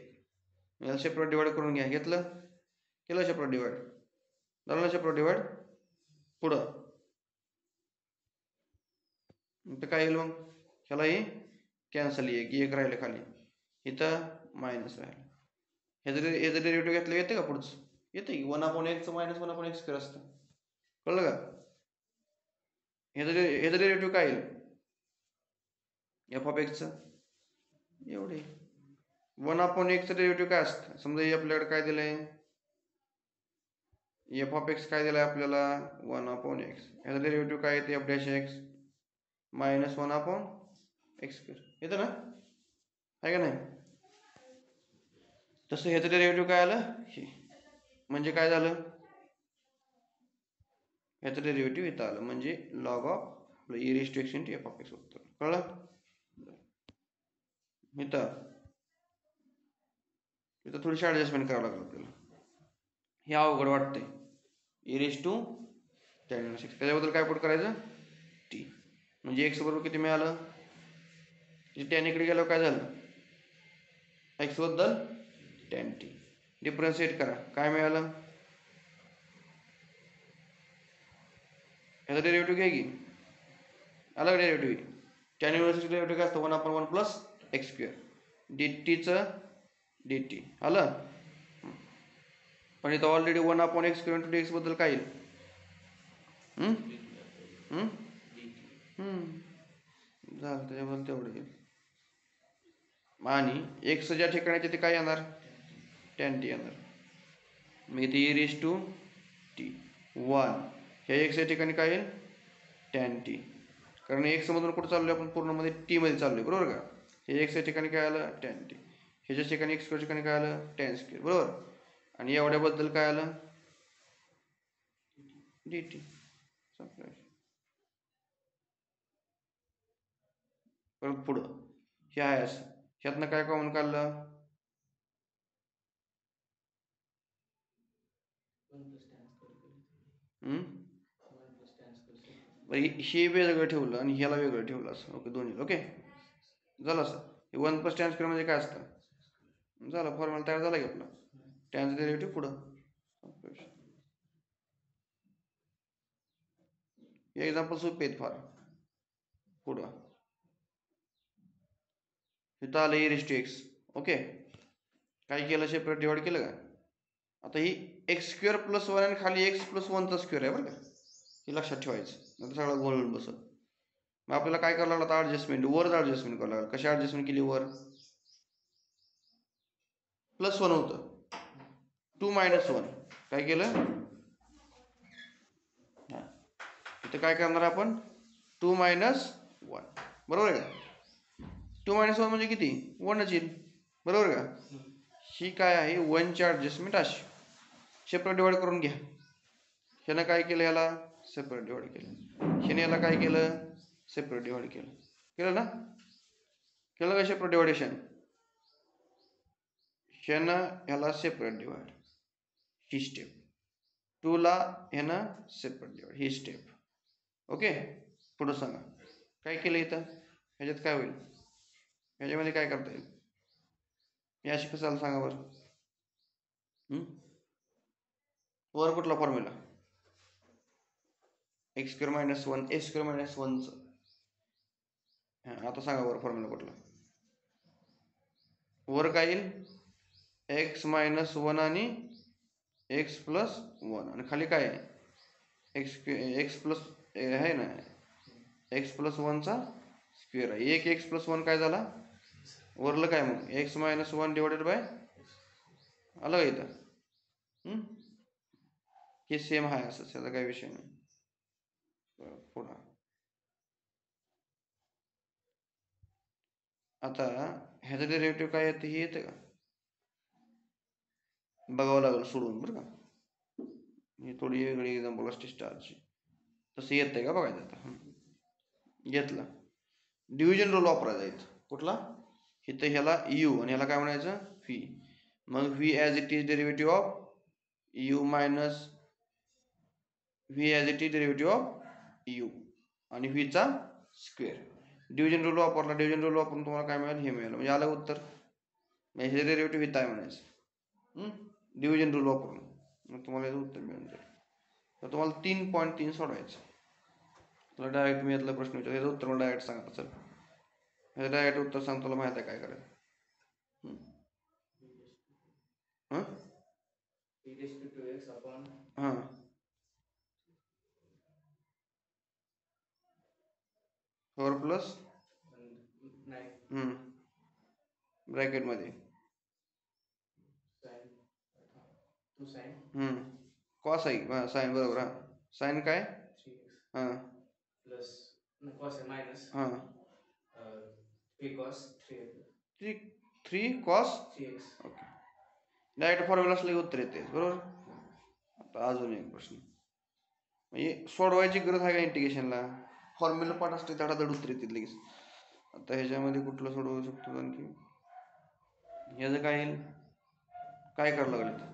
याला सेपरेट डिवाइड करून घ्या घेतलं केलं सेपरेट डिवाइड झालं सेपरेट डिवाइड पुढं तर काय येईल मग ह्यालाही कॅन्सल एक राहिलं खाली इथं मायनस राहिलं ह्याचं डेरिव्हेटिव्ह घेतलं येते का पुढचं येते की 1/x मायनस 1/x स्क्वेअर असतं कळलं का ह्याचं डेरिव्हेटिव्ह काय येईल एफ ऑफ एक्सचं एवढे 1/x डेरिव्हेटिव्ह काय असतं समजा हे आपल्याकडे काय दिलंय एफ ऑफ एक्स काय दिलंय आपल्याला 1/x ह्याचं डेरिव्हेटिव्ह काय येते F dash x minus 1/x square येतं ना आहे का नाही तसं ह्याचं डेरिव्हेटिव्ह काय आलं हे म्हणजे काय झालं ह्याचं डेरिव्हेटिव्ह इथं आलं म्हणजे log of e raise to x into f of x उत्तर कळलं इथं थोडीशी ॲडजस्टमेंट करावं लागलं आपल्याला हे अवघड वाटतंय e raise to tan x त्याच्याबद्दल काय पुट करायचं टी म्हणजे एक्स बरोबर किती मिळालं टॅन इकडे गेल्यावर काय झालं एक्स बद्दल टॅन टी डिफरन्शिएट करा काय मिळालं ह्याचा डेरिव्हेटिव्ह घ्या की अलग डेरिव्हेटिव्ह टॅन इन्व्हर्सचं डेरिव्हेटिव्ह काय असतं 1/1 प्लस एक्स स्क्वेअर डी टीचं डी टी आलं पण इथं already 1/x square into D x बद्दल काय येईल झालं त्याच्याबद्दल तेवढं येईल आणि एक्स ज्या ठिकाणी ते काय येणार टॅन टी येणार मग इथे ई रेस टू टी 1 ह्या एक्सच्या ठिकाणी काय येईल टॅन टी कारण एक्स मधून कुठं चाललोय आपण पूर्णमध्ये टी मध्ये चाललोय बरोबर का हे एक्सच्या ठिकाणी काय आलं टॅन टी ह्याच्या ठिकाणी एक्स ठिकाणी काय आलं टॅन स्क्वेअर बरोबर आणि एवढ्याबद्दल काय आलं डी टी परत पुढं हे आहे असं ह्यातनं काय कॉमन काढलं हे वेगळं ठेवलं आणि ह्याला वेगळं ठेवलं असं. ओके, दोन्ही. ओके, झालं असं. हे 1 + tan स्क्वेअर म्हणजे काय असतं? झालं, फॉर्म्युला तयार झाला की आपला. टॅनचं डेरिव्हेटिव्ह पुढं. हे एक्झाम्पल सोपे आहेत फार. पुढं इथं आलं e⁻x. ओके, काय केलं? सेपरेट डिवाइड केलं का? आता ही x² + 1 आणि खाली x + 1चा स्क्वेअर आहे बरं का, हे लक्षात ठेवायचं, नाही सगळं गोळून बसत. मग आपल्याला काय करावं लागलं? आता ॲडजस्टमेंट, वरच ॲडजस्टमेंट करावं लागलं. कशी ॲडजस्टमेंट केली? वर +1 होतं, 2 - 1 काय केलं? हां, इथं काय करणार आपण? 2 - 1, बरोबर आहे का? 2 - 1 म्हणजे किती? 1च येईल, बरोबर का? ही काय आहे? 1ची ॲडजस्टमेंट अशी. सेपरेट डिवाइड करून घ्या. ह्यानं काय केलं? ह्याला सेपरेट डिवाइड केलं. ह्याने याला काय केलं? सेपरेट डिवाइड केलं. केलं ना? केलं का सेपरेट डिवायडेशन? ह्यानं ह्याला सेपरेट डिवाइड, ही स्टेप. 2ला ह्यानं सेपरेट डिवाइड, ही स्टेप. ओके, पुढं सांगा काय केलं इथं? ह्याच्यात काय होईल? ह्याच्यामध्ये काय करता येईल? हे अशी कसं सांगा बरं. वर कुठला फॉर्म्युला? x² - 1 a² - 1चं. हां, आता सांगा वर फॉर्म्युला कुठला? वर काय येईल? x - 1 आणि x + 1 आणि खाली काय आहे? x प्लस आहे ना, x + 1चा स्क्वेअर आहे. एक x + 1 काय झाला? वरलं काय मग? x - 1 डिवायडेड बाय, आलं का इथं? हे सेम आहे असं, त्याचा काही विषय नाही. पुढं आता ह्याचं डेरिव्हेटिव्ह काय येतं? हे येतं का? बघावं लागेल सोडून बरं का. ही थोडी वेगळी एक्झाम्पल असते स्टारची. तसं येतंय का बघायचं आता. घेतला, डिव्हिजन रूल वापरायचा इथं. कुठला? इथं ह्याला u आणि ह्याला काय म्हणायचं? v. मग v as it is derivative of u minus v as it is derivative of u आणि v चा स्क्वेअर. डिव्हिजन रूल वापरला. डिव्हिजन रूल वापरून तुम्हाला काय मिळेल? हे मिळेल. म्हणजे आलं उत्तर. म्हणजे हे डेरिव्हेटिव्ह इथं आहे म्हणायचं. डिव्हिजन रूल वापरून मग तुम्हाला याचं उत्तर मिळून जाईल. तर तुम्हाला 3.3 सोडवायचं. तुला डायरेक्ट मी यातला प्रश्न विचार, याचं उत्तर मला डायरेक्ट सांगा. चल, ह्याचं डायरेक्ट उत्तर सांग, तुला माहिती आहे काय करायचं. हां, e⁻2x upon हां, 4 + 9 ब्रॅकेटमध्ये sin 2 sin कॉस आहे. हां, साईन, बरोबर. हां, साईन काय? 3x हां, plus cos आहे minus हां, 3 cos 3x 3 cos. 3x. Okay, direct formula असलं की उत्तर येते, बरोबर. आता अजून एक प्रश्न, म्हणजे सोडवायची गरज आहे का इंटिग्रेशनला? फॉर्म्युला पाठ असते, धडाधड उत्तर येतील लगेच. आता ह्याच्यामध्ये कुठलं सोडवू शकतो आणखी? ह्याचं काय येईल? काय करावं लागेल?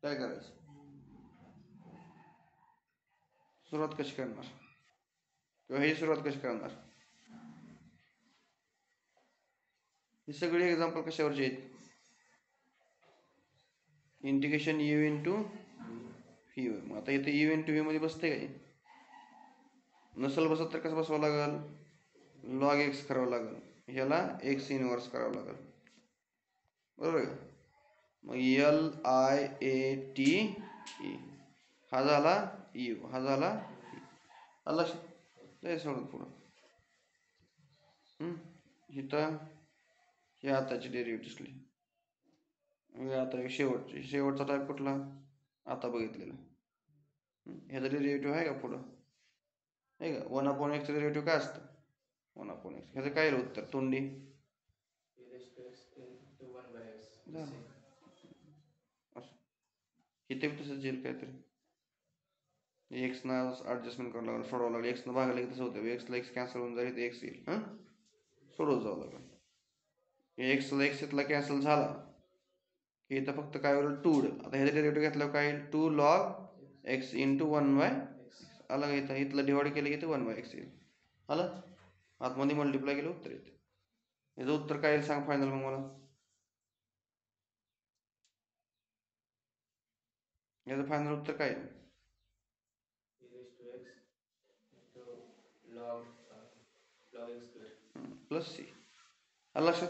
काय करायचं? सुरुवात कशी करणार किंवा ही सुरुवात कशी करणार? ही सगळी एक्झाम्पल कशावरची आहेत? Integration u into V. मग आता इथे u इंटू व्ही मध्ये बसते काय? नसल बसत तर कसं बसवावं लागेल? log x करावं लागेल. ह्याला x इनवर्स करावं लागेल, बरोबर आहे. मग LIATE हा झाला u, हा झाला आला लक्षात. सोडून पुढं इथं हे आताची डेरिव्हेटिव्ह लिही. आता शेवटचा टाईप कुठला? आता बघितलेला. ह्याचा डेरिव्हेटिव्ह आहे का पुढं? आहे का? 1/x डेरिव्हेटिव्ह काय असतं? 1/x. ह्याचं काय येईल उत्तर? तोंडी e⁻2x into 1/x झालं असं. इथे तसंच येईल काहीतरी. एक्स ना ॲडजस्टमेंट करावं लागेल, सोडावं लागेल. एक्स न भागलं की तसं होतं. एक्सला एक्स कॅन्सल होऊन जाईल, इथे एक्स येईल. सोडवत जावं लागेल. एक्सला एक्स इथला कॅन्सल झाला की इथं फक्त काय होईल 2. आता ह्याचा डेरिव्हेटिव्ह घेतल्यावर काय येईल 2 log x इंटू 1/x आलं का इथं. इथलं डिवाइड केलं की इथं 1/x येईल. आलं आतमध्ये मल्टिप्लाय केलं उत्तर येते. याचं उत्तर काय येईल सांग फायनल मग मला. याचं फायनल उत्तर काय येईल. Plus c. आलं लक्षात.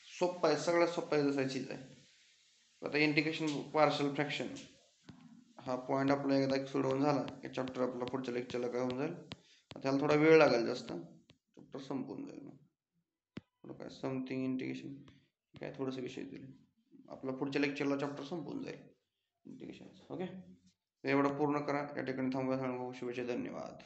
सोप्पा आहे, सगळ्यात सोप्पा आहे जसा चीज आहे. आता इंटिग्रेशन पार्शल फ्रॅक्शन हा पॉईंट आपला एकदा सोडवून झाला की चॅप्टर आपला पुढच्या लेक्चरला काय होऊन जाईल. त्याला थोडा वेळ लागेल जास्त, चॅप्टर संपून जाईल. मग थोडं काय समथिंग इंटिग्रेशन काय थोडंसं विषय दिले आपला पुढच्या लेक्चरला चॅप्टर संपून जाईल इंटिग्रेशन. ओके, एवढं पूर्ण करा. या ठिकाणी थांबवा. शुभेच्छा, धन्यवाद.